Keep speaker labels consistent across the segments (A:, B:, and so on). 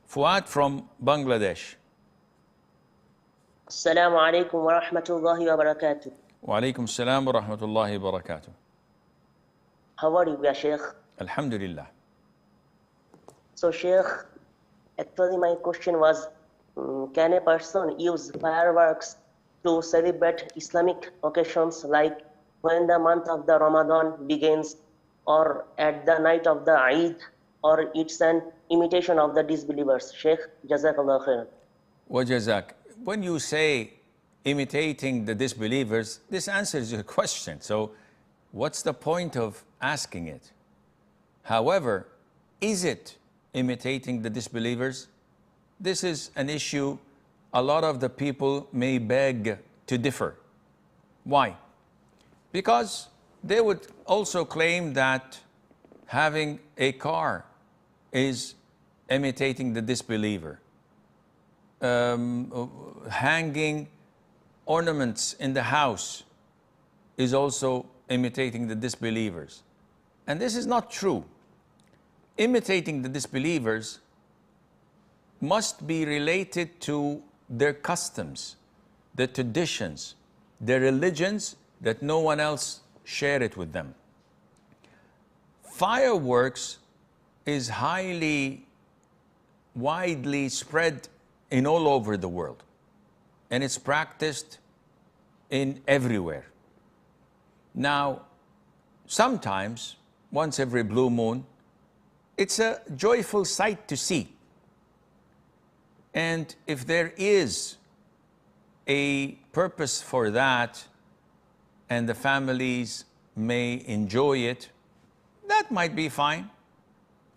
A: Fuad from Bangladesh.
B: Assalamu alaikum wa rahmatullahi wa barakatuh.
A: Wa alaikum assalam wa rahmatullahi wa barakatuh.
B: How are you, ya Sheikh?
A: Alhamdulillah.
B: So, Sheikh, actually my question was, can a person use fireworks to celebrate Islamic occasions like when the month of the Ramadan begins or at the night of the Eid, or it's an imitation of the disbelievers? Sheikh, Jazakallah khairan.
A: Wa jazak. When you say imitating the disbelievers, this answers your question. So what's the point of asking it? However, is it imitating the disbelievers? This is an issue a lot of the people may beg to differ. Why? Because they would also claim that having a car is imitating the disbeliever. Hanging ornaments in the house is also imitating the disbelievers. And this is not true. Imitating the disbelievers must be related to their customs, their traditions, their religions, that no one else share it with them. Fireworks is widely spread in all over the world, and it's practiced in everywhere. Now, sometimes, once every blue moon, it's a joyful sight to see. And if there is a purpose for that, and the families may enjoy it, that might be fine.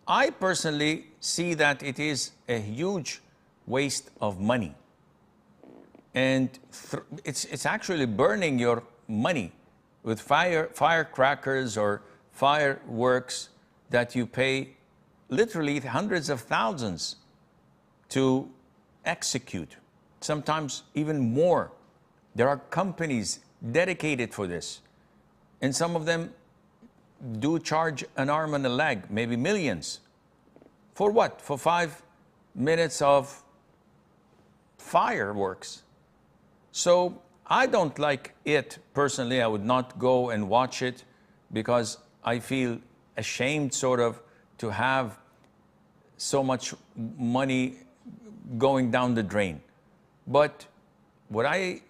A: I personally see that it is a huge waste of money. And it's actually burning your money with firecrackers or fireworks that you pay literally hundreds of thousands to execute, sometimes even more. There are companies dedicated for this, and some of them do charge an arm and a leg, maybe millions. For what? For 5 minutes of fireworks. So I don't like it personally. I would not go and watch it because I feel ashamed sort of to have so much money going down the drain. But what I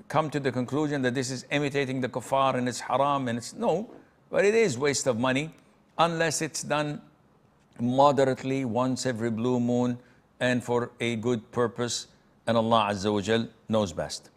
A: come to the conclusion that this is imitating the kuffar and it's haram, and it's no, but it is waste of money unless it's done moderately once every blue moon and for a good purpose, and Allah Azza wa Jal knows best.